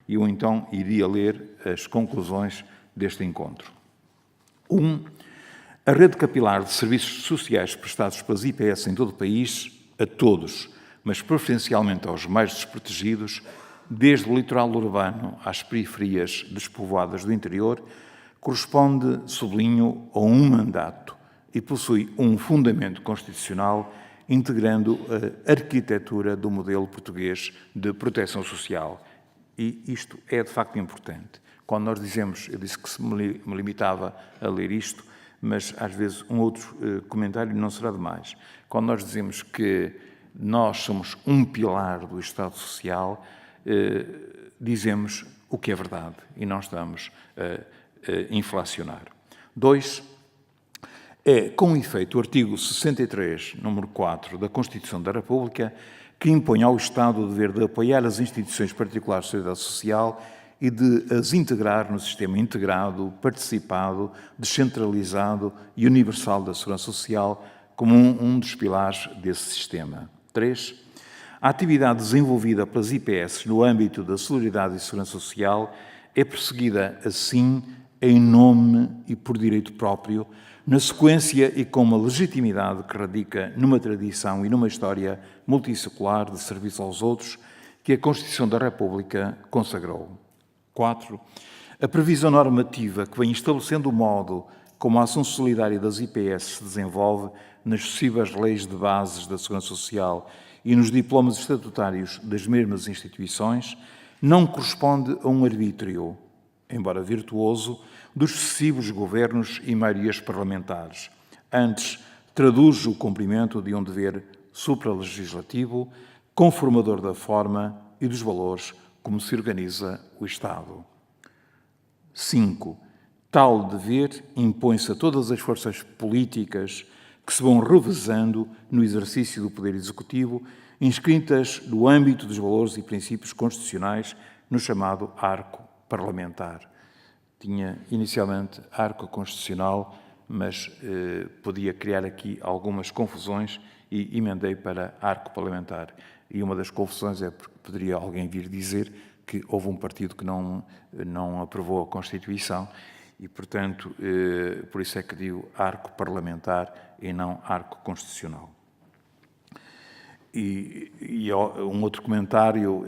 E eu então iria ler as conclusões deste encontro. 1. A rede capilar de serviços sociais prestados pelas IPS em todo o país, a todos, mas preferencialmente aos mais desprotegidos, desde o litoral urbano às periferias despovoadas do interior, corresponde, sublinho, a um mandato e possui um fundamento constitucional integrando a arquitetura do modelo português de proteção social. E isto é, de facto, importante. Quando nós dizemos, eu disse que me limitava a ler isto, mas às vezes um outro comentário não será demais. Quando nós dizemos que nós somos um pilar do Estado Social, dizemos o que é verdade e não estamos a inflacionar. 2. É, com efeito, o artigo 63, número 4 da Constituição da República, que impõe ao Estado o dever de apoiar as instituições particulares de seguridade social e de as integrar no sistema integrado, participado, descentralizado e universal da segurança social como um dos pilares desse sistema. 3. A atividade desenvolvida pelas IPS no âmbito da solidariedade e segurança social é perseguida, assim, em nome e por direito próprio, na sequência e com uma legitimidade que radica numa tradição e numa história multissecular de serviço aos outros que a Constituição da República consagrou. 4. A previsão normativa que vem estabelecendo o modo como a ação solidária das IPS se desenvolve nas sucessivas leis de bases da Segurança Social e nos diplomas estatutários das mesmas instituições não corresponde a um arbítrio, embora virtuoso, dos sucessivos governos e maiorias parlamentares. Antes, traduz o cumprimento de um dever supralegislativo, conformador da forma e dos valores como se organiza o Estado. 5. Tal dever impõe-se a todas as forças políticas que se vão revezando no exercício do poder executivo, inscritas no âmbito dos valores e princípios constitucionais no chamado arco parlamentar. Tinha inicialmente arco constitucional, mas podia criar aqui algumas confusões e emendei para arco parlamentar. E uma das confusões é porque poderia alguém vir dizer que houve um partido que não aprovou a Constituição e, portanto, por isso é que digo arco parlamentar e não arco constitucional. E um outro comentário,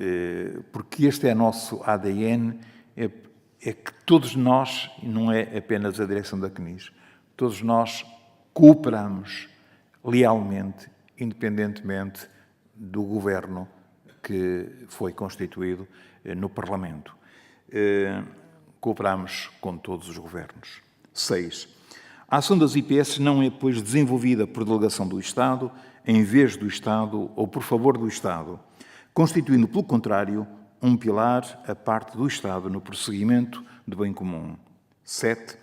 porque este é nosso ADN, é que todos nós, e não é apenas a direção da CNIS, todos nós cooperamos lealmente, independentemente do governo que foi constituído no Parlamento. Cooperamos com todos os governos. 6. A ação das IPS não é, pois, desenvolvida por delegação do Estado, em vez do Estado ou por favor do Estado, constituindo, pelo contrário, um pilar à parte do Estado no prosseguimento do bem comum. 7.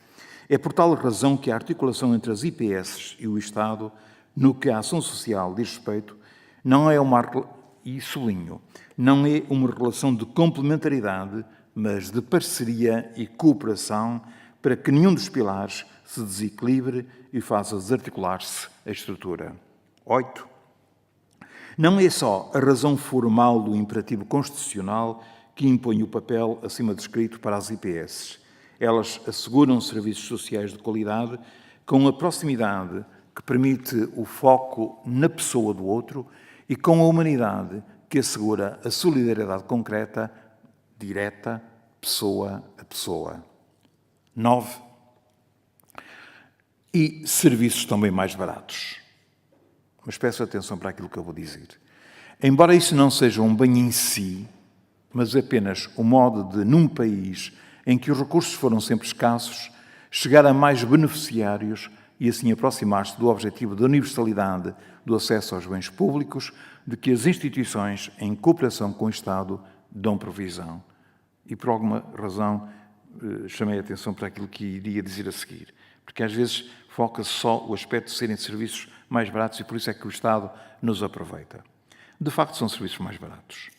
É por tal razão que a articulação entre as IPS e o Estado, no que a ação social diz respeito, não é uma, e sublinho, não é uma relação de complementaridade, mas de parceria e cooperação para que nenhum dos pilares se desequilibre e faça desarticular-se a estrutura. 8. Não é só a razão formal do imperativo constitucional que impõe o papel acima descrito para as IPS. Elas asseguram serviços sociais de qualidade com a proximidade que permite o foco na pessoa do outro e com a humanidade que assegura a solidariedade concreta, direta, pessoa a pessoa. 9. E serviços também mais baratos. Mas peço atenção para aquilo que eu vou dizer. Embora isso não seja um bem em si, mas apenas o modo de, num país em que os recursos foram sempre escassos, chegar a mais beneficiários e assim aproximar-se do objetivo da universalidade do acesso aos bens públicos, de que as instituições, em cooperação com o Estado, dão provisão. E por alguma razão chamei a atenção para aquilo que iria dizer a seguir. Porque às vezes foca-se só o aspecto de serem serviços mais baratos e por isso é que o Estado nos aproveita. De facto, são serviços mais baratos.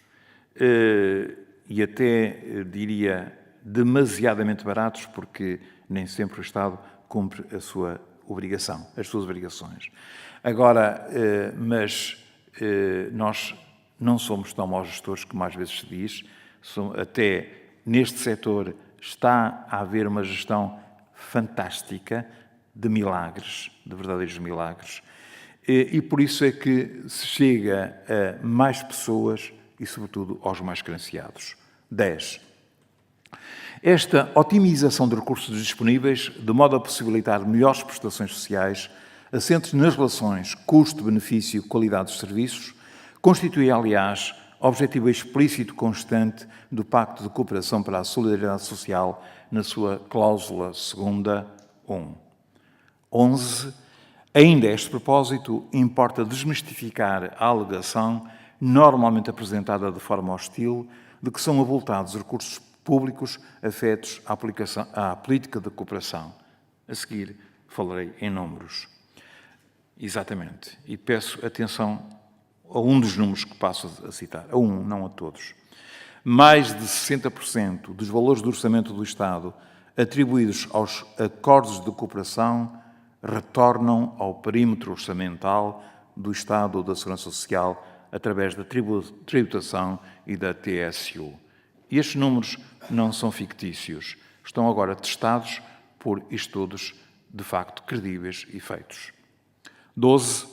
E até, diria, demasiadamente baratos, porque nem sempre o Estado cumpre a sua obrigação, as suas obrigações. Agora, mas nós não somos tão maus gestores como às vezes se diz, até neste setor está a haver uma gestão fantástica de milagres, de verdadeiros milagres, e por isso é que se chega a mais pessoas e, sobretudo, aos mais carenciados. 10. Esta otimização de recursos disponíveis, de modo a possibilitar melhores prestações sociais, assentes nas relações custo-benefício e qualidade dos serviços, constitui, aliás, objetivo explícito constante do Pacto de Cooperação para a Solidariedade Social na sua cláusula segunda 1. 11. Ainda a este propósito, importa desmistificar a alegação, normalmente apresentada de forma hostil, de que são avultados recursos públicos afetos à política de cooperação. A seguir, falarei em números. Exatamente. E peço atenção a um dos números que passo a citar. A um, não a todos. Mais de 60% dos valores do orçamento do Estado atribuídos aos acordos de cooperação retornam ao perímetro orçamental do Estado ou da Segurança Social através da tributação e da TSU. E estes números não são fictícios. Estão agora testados por estudos de facto credíveis e feitos. 12.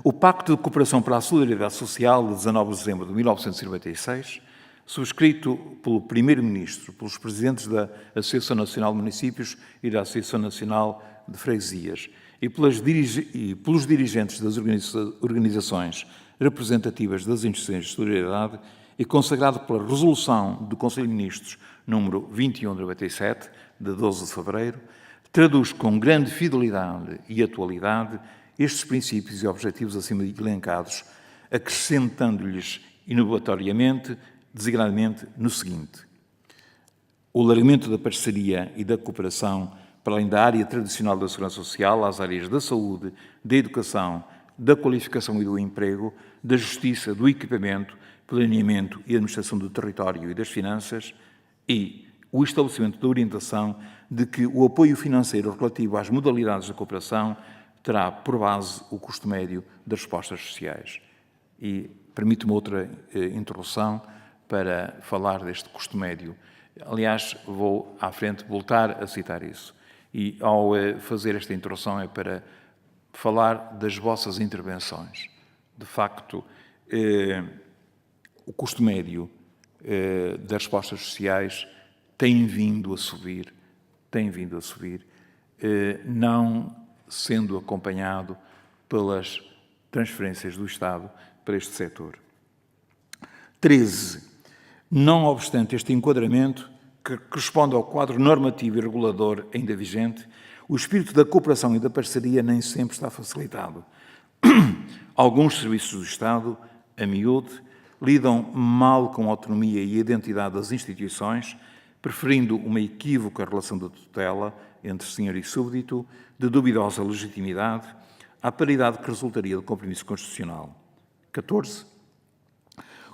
O Pacto de Cooperação para a Solidariedade Social de 19 de dezembro de 1996, subscrito pelo Primeiro-Ministro, pelos Presidentes da Associação Nacional de Municípios e da Associação Nacional de Freguesias e pelos dirigentes das organizações representativas das instituições de solidariedade e consagrado pela Resolução do Conselho de Ministros número 21/97, de 12 de fevereiro, traduz com grande fidelidade e atualidade estes princípios e objetivos acima elencados, acrescentando-lhes inovatoriamente, designadamente, no seguinte: o alargamento da parceria e da cooperação para além da área tradicional da segurança social às áreas da saúde, da educação, da qualificação e do emprego, da justiça, do equipamento, planeamento e administração do território e das finanças, e o estabelecimento da orientação de que o apoio financeiro relativo às modalidades da cooperação terá por base o custo médio das respostas sociais. E permito-me outra interrupção para falar deste custo médio. Aliás, vou à frente voltar a citar isso. E ao fazer esta introdução é para falar das vossas intervenções. De facto, o custo médio das respostas sociais tem vindo a subir, não sendo acompanhado pelas transferências do Estado para este setor. 13. Não obstante este enquadramento, que corresponde ao quadro normativo e regulador ainda vigente, o espírito da cooperação e da parceria nem sempre está facilitado. Alguns serviços do Estado, a miúde, lidam mal com a autonomia e a identidade das instituições, preferindo uma equívoca relação de tutela entre senhor e súbdito, de duvidosa legitimidade, à paridade que resultaria do compromisso constitucional. 14.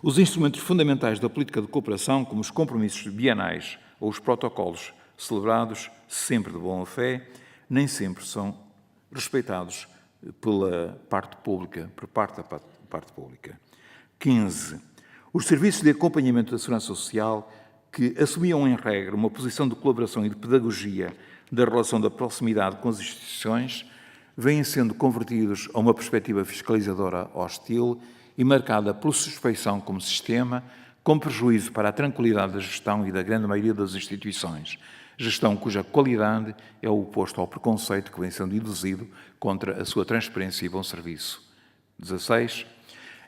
Os instrumentos fundamentais da política de cooperação, como os compromissos bienais ou os protocolos celebrados, sempre de boa fé, nem sempre são respeitados pela parte pública, por parte da parte pública. 15. Os serviços de acompanhamento da segurança social, que assumiam em regra uma posição de colaboração e de pedagogia da relação da proximidade com as instituições, vêm sendo convertidos a uma perspectiva fiscalizadora hostil e marcada pela suspeição como sistema, com prejuízo para a tranquilidade da gestão e da grande maioria das instituições, gestão cuja qualidade é o oposto ao preconceito que vem sendo induzido contra a sua transparência e bom serviço. 16.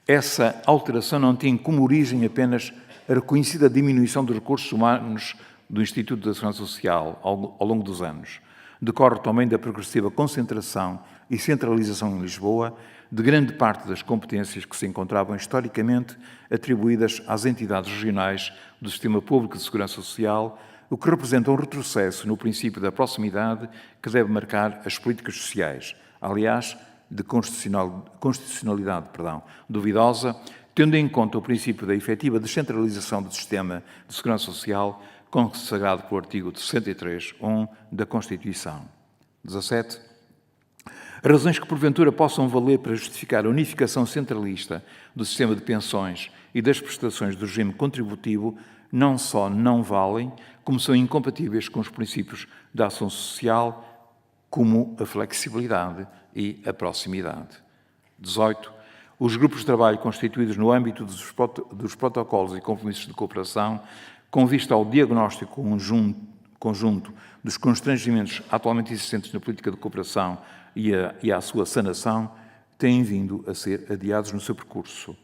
Essa alteração não tem como origem apenas a reconhecida diminuição dos recursos humanos do Instituto da Segurança Social ao longo dos anos. Decorre também da progressiva concentração e centralização em Lisboa de grande parte das competências que se encontravam historicamente atribuídas às entidades regionais do Sistema Público de Segurança Social, o que representa um retrocesso no princípio da proximidade que deve marcar as políticas sociais, aliás, de constitucionalidade duvidosa, tendo em conta o princípio da efetiva descentralização do sistema de segurança social consagrado pelo artigo 63(1) da Constituição. 17. Razões que porventura possam valer para justificar a unificação centralista do sistema de pensões e das prestações do regime contributivo não só não valem, como são incompatíveis com os princípios da ação social, como a flexibilidade e a proximidade. 18. Os grupos de trabalho constituídos no âmbito dos protocolos e compromissos de cooperação, com vista ao diagnóstico conjunto dos constrangimentos atualmente existentes na política de cooperação e à sua sanação, têm vindo a ser adiados no seu percurso,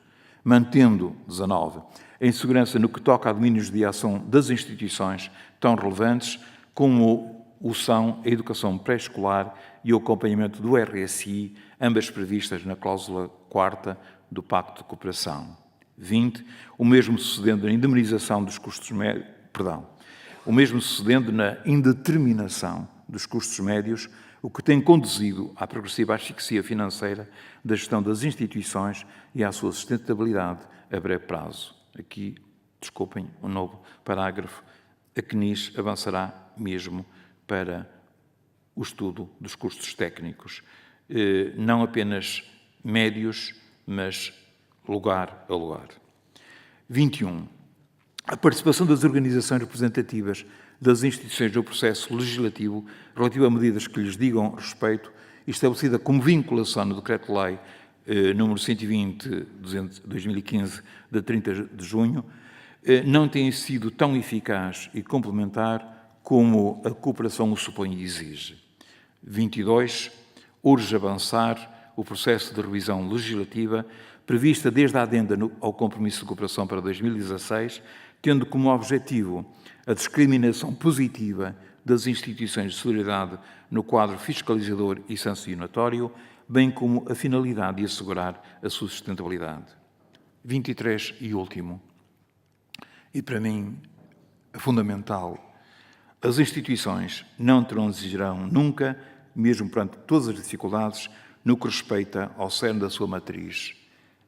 mantendo, 19, a insegurança no que toca a domínios de ação das instituições tão relevantes como o são a educação pré-escolar e o acompanhamento do RSI, ambas previstas na cláusula 4ª do Pacto de Cooperação. 20, o mesmo sucedendo na indemnização dos custos médios, o mesmo sucedendo na indeterminação dos custos médios, o que tem conduzido à progressiva asfixia financeira da gestão das instituições e à sua sustentabilidade a breve prazo. Aqui, desculpem, um novo parágrafo. A CNIS avançará mesmo para o estudo dos custos técnicos, não apenas médios, mas lugar a lugar. 21. A participação das organizações representativas das instituições no processo legislativo relativo a medidas que lhes digam respeito, estabelecida como vinculação no Decreto-Lei número 120/2015, de 30 de junho, não tem sido tão eficaz e complementar como a cooperação o supõe e exige. 22. Urge avançar o processo de revisão legislativa prevista desde a adenda ao Compromisso de Cooperação para 2016, tendo como objetivo a discriminação positiva das instituições de solidariedade no quadro fiscalizador e sancionatório, bem como a finalidade de assegurar a sua sustentabilidade. 23 e último, e para mim fundamental, as instituições não transigirão nunca, mesmo perante todas as dificuldades, no que respeita ao cerne da sua matriz,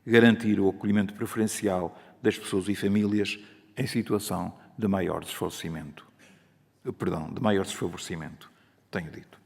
garantir o acolhimento preferencial das pessoas e famílias em situação de maior desfavorecimento. Tenho dito.